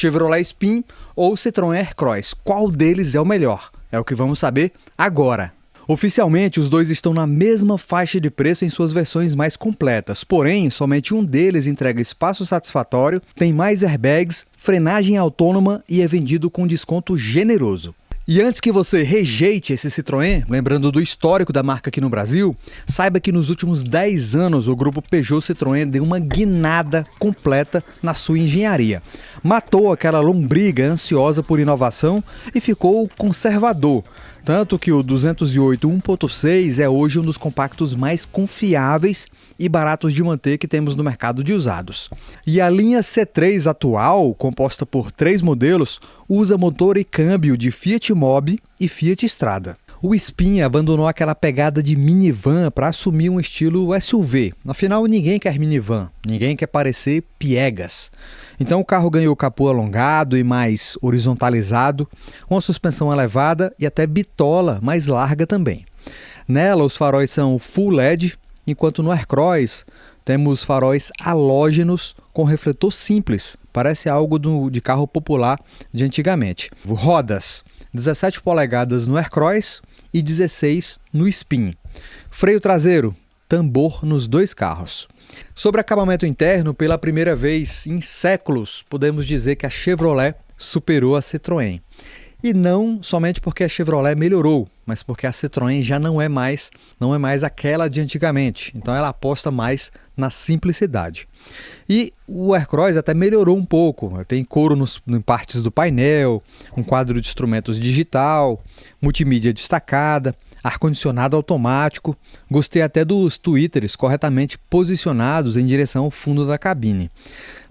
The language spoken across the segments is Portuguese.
Chevrolet Spin ou Citroën Aircross. Qual deles é o melhor? É o que vamos saber agora. Oficialmente, os dois estão na mesma faixa de preço em suas versões mais completas, porém, somente um deles entrega espaço satisfatório, tem mais airbags, frenagem autônoma e é vendido com desconto generoso. E antes que você rejeite esse Citroën, lembrando do histórico da marca aqui no Brasil, saiba que nos últimos 10 anos o grupo Peugeot Citroën deu uma guinada completa na sua engenharia. Matou aquela lombriga ansiosa por inovação e ficou conservador. Tanto que o 208 1.6 é hoje um dos compactos mais confiáveis e baratos de manter que temos no mercado de usados. E a linha C3 atual, composta por 3 modelos, usa motor e câmbio de Fiat Mobi e Fiat Strada. O Spin abandonou aquela pegada de minivan para assumir um estilo SUV. Afinal, ninguém quer minivan, ninguém quer parecer piegas. Então o carro ganhou capô alongado e mais horizontalizado, uma suspensão elevada e até bitola mais larga também. Nela, os faróis são full LED, enquanto no Aircross temos faróis halógenos com refletor simples. Parece algo de carro popular de antigamente. Rodas, 17 polegadas no Aircross e 16 no Spin. Freio traseiro, tambor nos dois carros. Sobre acabamento interno, pela primeira vez em séculos, podemos dizer que a Chevrolet superou a Citroën. E não somente porque a Chevrolet melhorou, mas porque a Citroën já não é mais aquela de antigamente. Então ela aposta mais na simplicidade. E o Aircross até melhorou um pouco. Tem couro em partes do painel, um quadro de instrumentos digital, multimídia destacada, ar-condicionado automático. Gostei até dos tweeters corretamente posicionados em direção ao fundo da cabine.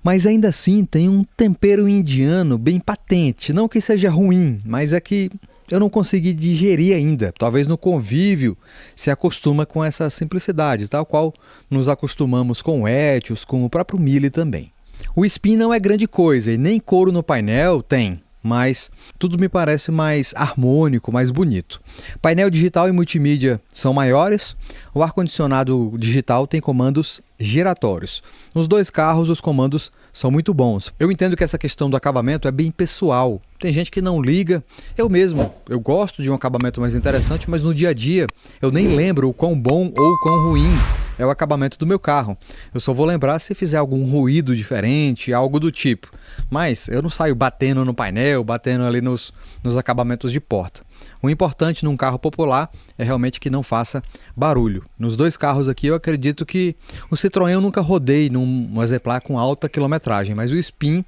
Mas ainda assim tem um tempero indiano bem patente. Não que seja ruim, mas é que eu não consegui digerir ainda. Talvez no convívio se acostuma com essa simplicidade, tal qual nos acostumamos com o Etios, com o próprio Mille também. O Spin não é grande coisa e nem couro no painel tem, mas tudo me parece mais harmônico, mais bonito. Painel digital e multimídia são maiores, o ar-condicionado digital tem comandos giratórios. Nos dois carros os comandos são muito bons. Eu entendo que essa questão do acabamento é bem pessoal. Tem gente que não liga. Eu gosto de um acabamento mais interessante, mas no dia a dia eu nem lembro o quão bom ou quão ruim é o acabamento do meu carro. Eu só vou lembrar se fizer algum ruído diferente, algo do tipo. Mas eu não saio batendo no painel, batendo ali nos acabamentos de porta. O importante num carro popular é realmente que não faça barulho. Nos dois carros aqui eu acredito que o Citroën eu nunca rodei num exemplar com alta quilometragem, mas o Spin,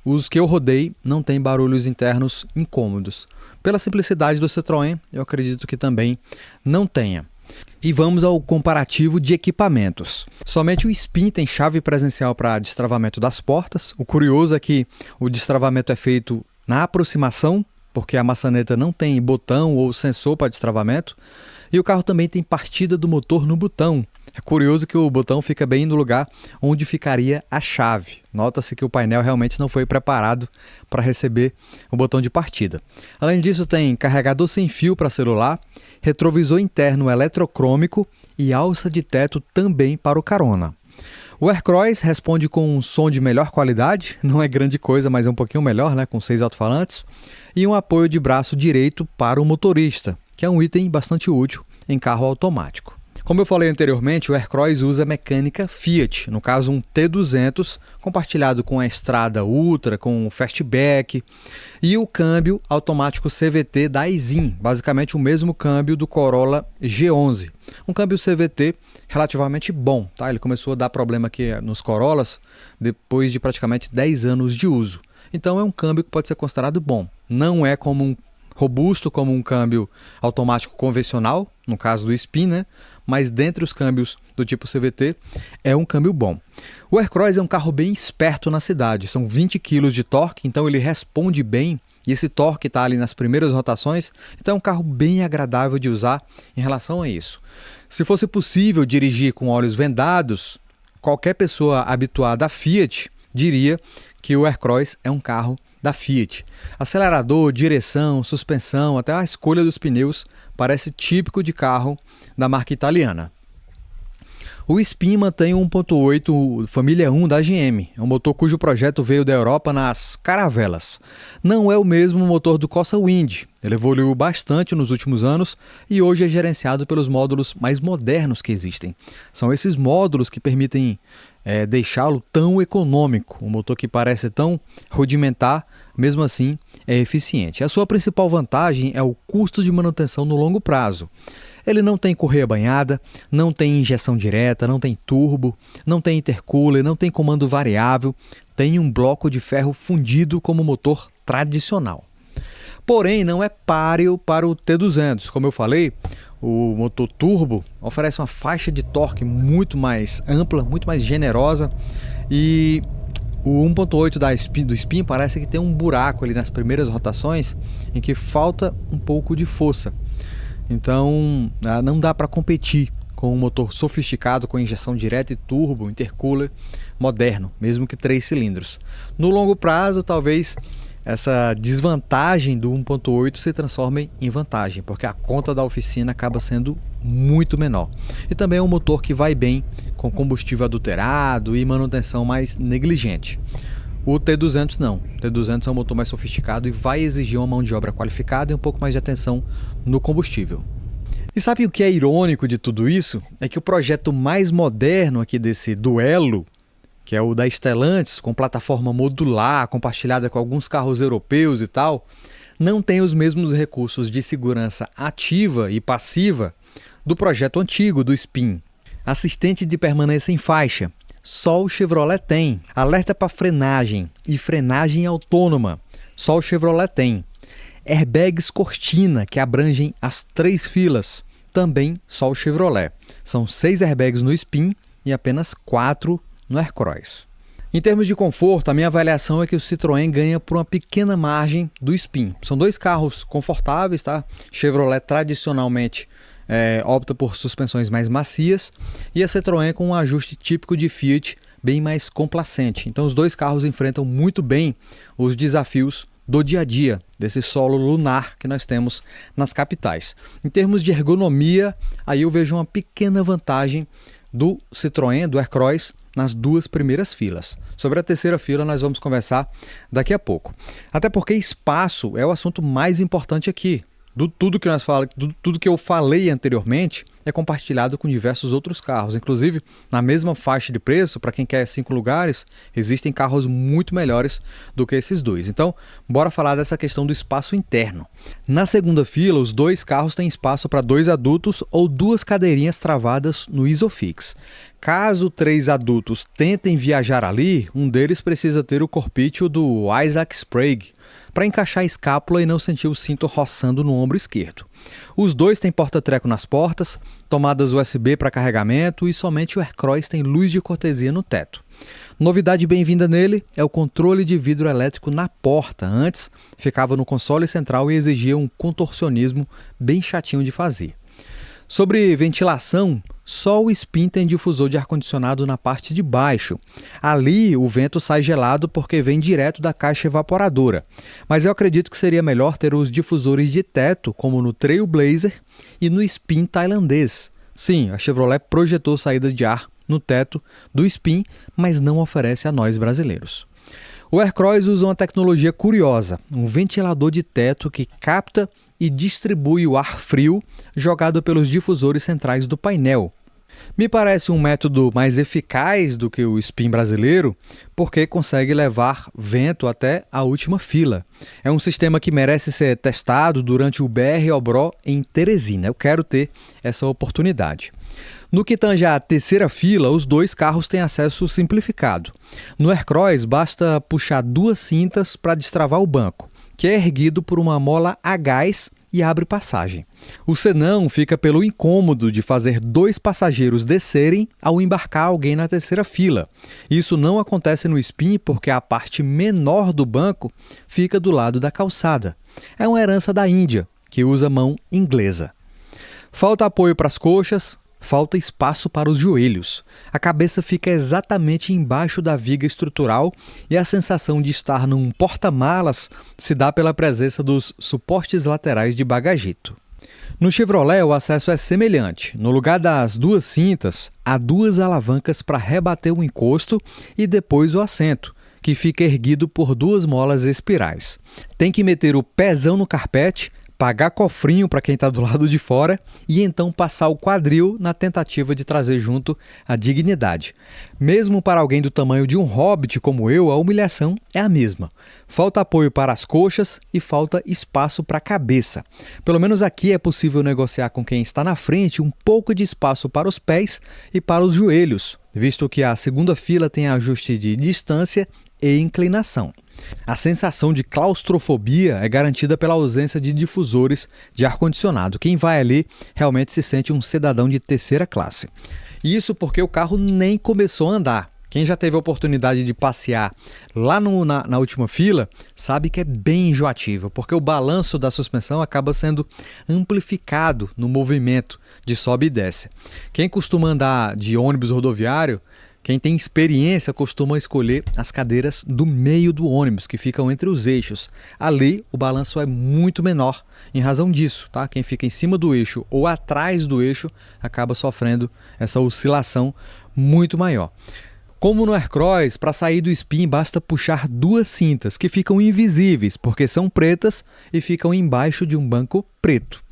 os que eu rodei, não tem barulhos internos incômodos. Pela simplicidade do Citroën, eu acredito que também não tenha. E vamos ao comparativo de equipamentos. Somente o Spin tem chave presencial para destravamento das portas. O curioso é que o destravamento é feito na aproximação, porque a maçaneta não tem botão ou sensor para destravamento. E o carro também tem partida do motor no botão. É curioso que o botão fica bem no lugar onde ficaria a chave. Nota-se que o painel realmente não foi preparado para receber o botão de partida. Além disso, tem carregador sem fio para celular, retrovisor interno eletrocrômico e alça de teto também para o carona. O Aircross responde com um som de melhor qualidade, não é grande coisa, mas é um pouquinho melhor, com 6 alto-falantes, e um apoio de braço direito para o motorista, que é um item bastante útil em carro automático. Como eu falei anteriormente, o Aircross usa mecânica Fiat, no caso um T200, compartilhado com a Strada Ultra, com o Fastback, e o câmbio automático CVT da Aisin, basicamente o mesmo câmbio do Corolla G11. Um câmbio CVT relativamente bom, tá? Ele começou a dar problema aqui nos Corollas depois de praticamente 10 anos de uso. Então é um câmbio que pode ser considerado bom. Não é robusto como um câmbio automático convencional, no caso do Spin, mas dentre os câmbios do tipo CVT, é um câmbio bom. O Aircross é um carro bem esperto na cidade, são 20 kg de torque, então ele responde bem, e esse torque está ali nas primeiras rotações, então é um carro bem agradável de usar em relação a isso. Se fosse possível dirigir com olhos vendados, qualquer pessoa habituada a Fiat diria que o Aircross é um carro da Fiat. Acelerador, direção, suspensão, até a escolha dos pneus parece típico de carro da marca italiana. O Spin mantém o 1.8 Família 1 da GM, é um motor cujo projeto veio da Europa nas caravelas. Não é o mesmo motor do Corsa Wind, ele evoluiu bastante nos últimos anos e hoje é gerenciado pelos módulos mais modernos que existem. São esses módulos que permitem deixá-lo tão econômico, um motor que parece tão rudimentar, mesmo assim é eficiente. A sua principal vantagem é o custo de manutenção no longo prazo. Ele não tem correia banhada, não tem injeção direta, não tem turbo, não tem intercooler, não tem comando variável, tem um bloco de ferro fundido como motor tradicional. Porém, não é páreo para o T200. Como eu falei, o motor turbo oferece uma faixa de torque muito mais ampla, muito mais generosa e o 1.8 do Spin parece que tem um buraco ali nas primeiras rotações em que falta um pouco de força. Então, não dá para competir com um motor sofisticado com injeção direta e turbo, intercooler moderno, mesmo que 3 cilindros. No longo prazo, talvez essa desvantagem do 1.8 se transforme em vantagem, porque a conta da oficina acaba sendo muito menor. E também é um motor que vai bem com combustível adulterado e manutenção mais negligente. O T200 não. O T200 é um motor mais sofisticado e vai exigir uma mão de obra qualificada e um pouco mais de atenção no combustível. E sabe o que é irônico de tudo isso? É que o projeto mais moderno aqui desse duelo, que é o da Stellantis, com plataforma modular, compartilhada com alguns carros europeus e tal, não tem os mesmos recursos de segurança ativa e passiva do projeto antigo do Spin. Assistente de permanência em faixa, só o Chevrolet tem. Alerta para frenagem e frenagem autônoma, só o Chevrolet tem. Airbags Cortina, que abrangem as 3 filas, também só o Chevrolet. São 6 airbags no Spin e apenas 4 no Aircross. Em termos de conforto, a minha avaliação é que o Citroën ganha por uma pequena margem do Spin. São 2 carros confortáveis, tá? Chevrolet tradicionalmente opta por suspensões mais macias e a Citroën com um ajuste típico de Fiat bem mais complacente. Então os 2 carros enfrentam muito bem os desafios do dia a dia, desse solo lunar que nós temos nas capitais. Em termos de ergonomia, aí eu vejo uma pequena vantagem do Citroën, do Aircross, nas 2 primeiras filas. Sobre a terceira fila nós vamos conversar daqui a pouco. Até porque espaço é o assunto mais importante aqui. Tudo que eu falei anteriormente é compartilhado com diversos outros carros. Inclusive, na mesma faixa de preço, para quem quer 5 lugares, existem carros muito melhores do que esses 2. Então, bora falar dessa questão do espaço interno. Na segunda fila, os 2 carros têm espaço para 2 adultos ou 2 cadeirinhas travadas no Isofix. Caso 3 adultos tentem viajar ali, um deles precisa ter o corpício do Isaac Sprague para encaixar a escápula e não sentir o cinto roçando no ombro esquerdo. Os 2 têm porta-treco nas portas, tomadas USB para carregamento e somente o Aircross tem luz de cortesia no teto. Novidade bem-vinda nele é o controle de vidro elétrico na porta. Antes, ficava no console central e exigia um contorcionismo bem chatinho de fazer. Sobre ventilação, só o Spin tem difusor de ar-condicionado na parte de baixo. Ali o vento sai gelado porque vem direto da caixa evaporadora. Mas eu acredito que seria melhor ter os difusores de teto, como no Trailblazer e no Spin tailandês. Sim, a Chevrolet projetou saídas de ar no teto do Spin, mas não oferece a nós brasileiros. O Aircross usa uma tecnologia curiosa, um ventilador de teto que capta e distribui o ar frio jogado pelos difusores centrais do painel. Me parece um método mais eficaz do que o Spin brasileiro, porque consegue levar vento até a última fila. É um sistema que merece ser testado durante o BR Obró em Teresina. Eu quero ter essa oportunidade. No que tange à terceira fila, os 2 carros têm acesso simplificado. No Aircross, basta puxar 2 cintas para destravar o banco, que é erguido por uma mola a gás e abre passagem. O senão fica pelo incômodo de fazer 2 passageiros descerem ao embarcar alguém na terceira fila. Isso não acontece no Spin porque a parte menor do banco fica do lado da calçada. É uma herança da Índia, que usa mão inglesa. Falta apoio para as coxas, falta espaço para os joelhos. A cabeça fica exatamente embaixo da viga estrutural e a sensação de estar num porta-malas se dá pela presença dos suportes laterais de bagageto. No Chevrolet, o acesso é semelhante. No lugar das duas cintas, há duas alavancas para rebater o encosto e depois o assento, que fica erguido por duas molas espirais. Tem que meter o pezão no carpete, pagar cofrinho para quem está do lado de fora e então passar o quadril na tentativa de trazer junto a dignidade. Mesmo para alguém do tamanho de um hobbit como eu, a humilhação é a mesma. Falta apoio para as coxas e falta espaço para a cabeça. Pelo menos aqui é possível negociar com quem está na frente um pouco de espaço para os pés e para os joelhos, visto que a segunda fila tem ajuste de distância e inclinação. A sensação de claustrofobia é garantida pela ausência de difusores de ar-condicionado. Quem vai ali realmente se sente um cidadão de terceira classe. Isso porque o carro nem começou a andar. Quem já teve a oportunidade de passear lá na última fila sabe que é bem enjoativo, porque o balanço da suspensão acaba sendo amplificado no movimento de sobe e desce. Quem costuma andar de ônibus rodoviário, quem tem experiência costuma escolher as cadeiras do meio do ônibus, que ficam entre os eixos. Ali, o balanço é muito menor em razão disso, tá? Quem fica em cima do eixo ou atrás do eixo acaba sofrendo essa oscilação muito maior. Como no Aircross, para sair do spin basta puxar duas cintas que ficam invisíveis porque são pretas e ficam embaixo de um banco preto.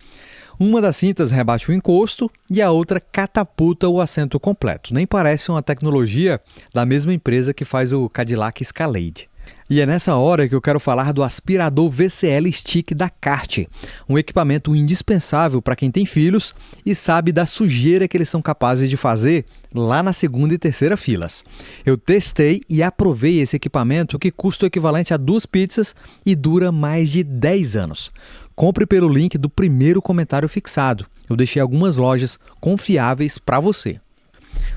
Uma das cintas rebate o encosto e a outra catapulta o assento completo. Nem parece uma tecnologia da mesma empresa que faz o Cadillac Escalade. E é nessa hora que eu quero falar do aspirador VCL Stick da Kart, um equipamento indispensável para quem tem filhos e sabe da sujeira que eles são capazes de fazer lá na segunda e terceira filas. Eu testei e aprovei esse equipamento que custa o equivalente a 2 pizzas e dura mais de 10 anos. Compre pelo link do primeiro comentário fixado. Eu deixei algumas lojas confiáveis para você.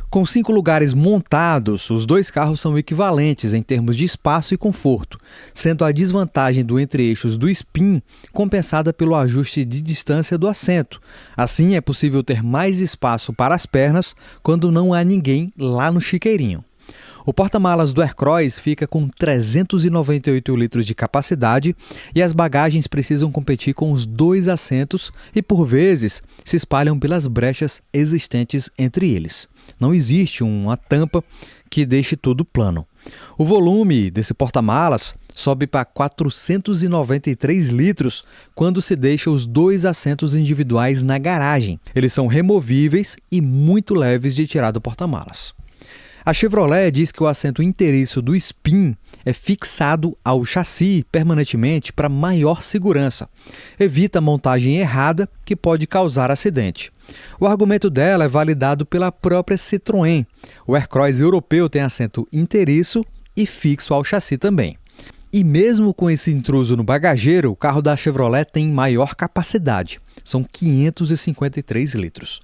Com 5 lugares montados, os dois carros são equivalentes em termos de espaço e conforto, sendo a desvantagem do entre-eixos do spin compensada pelo ajuste de distância do assento. Assim, é possível ter mais espaço para as pernas quando não há ninguém lá no chiqueirinho. O porta-malas do Aircross fica com 398 litros de capacidade e as bagagens precisam competir com os dois assentos e, por vezes, se espalham pelas brechas existentes entre eles. Não existe uma tampa que deixe tudo plano. O volume desse porta-malas sobe para 493 litros quando se deixa os dois assentos individuais na garagem. Eles são removíveis e muito leves de tirar do porta-malas. A Chevrolet diz que o assento inteiriço do spin é fixado ao chassi permanentemente para maior segurança. Evita a montagem errada que pode causar acidente. O argumento dela é validado pela própria Citroën. O Aircross europeu tem assento inteiriço e fixo ao chassi também. E mesmo com esse intruso no bagageiro, o carro da Chevrolet tem maior capacidade. São 553 litros.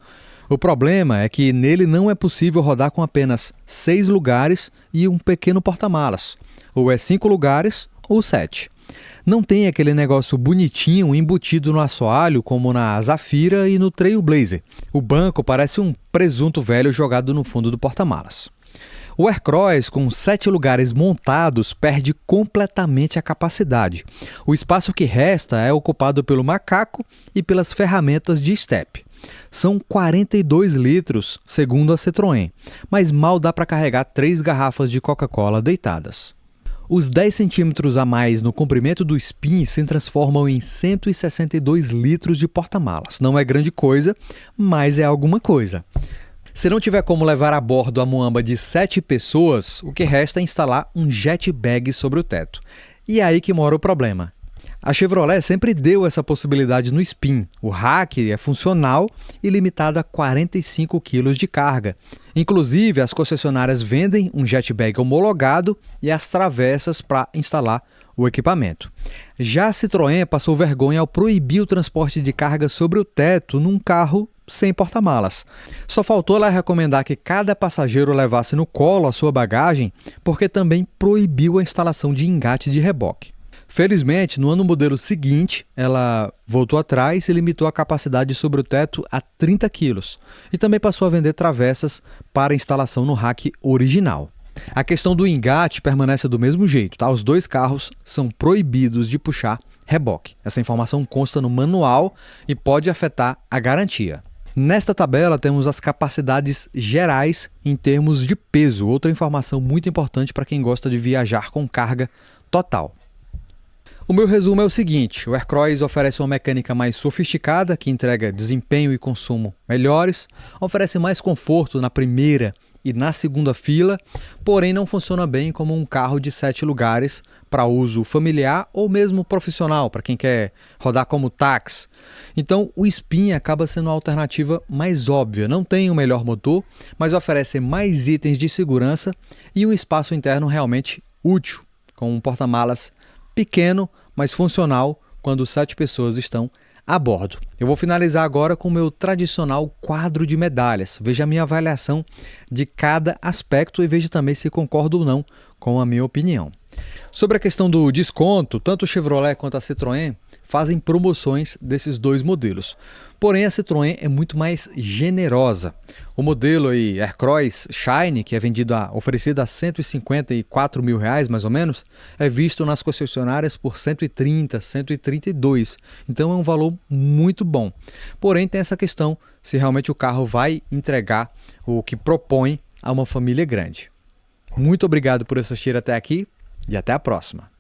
O problema é que nele não é possível rodar com apenas 6 lugares e um pequeno porta-malas. Ou é 5 lugares ou 7. Não tem aquele negócio bonitinho embutido no assoalho como na Zafira e no Trailblazer. O banco parece um presunto velho jogado no fundo do porta-malas. O Aircross, com 7 lugares montados, perde completamente a capacidade. O espaço que resta é ocupado pelo macaco e pelas ferramentas de step. São 42 litros, segundo a Citroën, mas mal dá para carregar 3 garrafas de Coca-Cola deitadas. Os 10 centímetros a mais no comprimento do spin se transformam em 162 litros de porta-malas. Não é grande coisa, mas é alguma coisa. Se não tiver como levar a bordo a muamba de 7 pessoas, o que resta é instalar um jet bag sobre o teto. E é aí que mora o problema. A Chevrolet sempre deu essa possibilidade no spin. O rack é funcional e limitado a 45 kg de carga. Inclusive, as concessionárias vendem um jet bag homologado e as travessas para instalar o equipamento. Já a Citroën passou vergonha ao proibir o transporte de carga sobre o teto num carro sem porta-malas. Só faltou ela recomendar que cada passageiro levasse no colo a sua bagagem, porque também proibiu a instalação de engate de reboque. Felizmente, no ano modelo seguinte, ela voltou atrás e limitou a capacidade sobre o teto a 30 quilos e também passou a vender travessas para instalação no rack original. A questão do engate permanece do mesmo jeito, tá? Os dois carros são proibidos de puxar reboque. Essa informação consta no manual e pode afetar a garantia. Nesta tabela temos as capacidades gerais em termos de peso, outra informação muito importante para quem gosta de viajar com carga total. O meu resumo é o seguinte: o Aircross oferece uma mecânica mais sofisticada, que entrega desempenho e consumo melhores, oferece mais conforto na primeira e na segunda fila, porém não funciona bem como um carro de 7 lugares para uso familiar ou mesmo profissional, para quem quer rodar como táxi. Então o Spin acaba sendo uma alternativa mais óbvia, não tem o melhor motor, mas oferece mais itens de segurança e um espaço interno realmente útil, com um porta-malas pequeno, mas funcional quando 7 pessoas estão a bordo. Eu vou finalizar agora com o meu tradicional quadro de medalhas. Veja a minha avaliação de cada aspecto e veja também se concordo ou não com a minha opinião. Sobre a questão do desconto, tanto o Chevrolet quanto a Citroën fazem promoções desses dois modelos. Porém, a Citroën é muito mais generosa. O modelo aí, Aircross Shine, que é oferecido a R$154 mil, mais ou menos, é visto nas concessionárias por 130, 132. Então é um valor muito bom. Porém, tem essa questão se realmente o carro vai entregar o que propõe a uma família grande. Muito obrigado por assistir até aqui e até a próxima.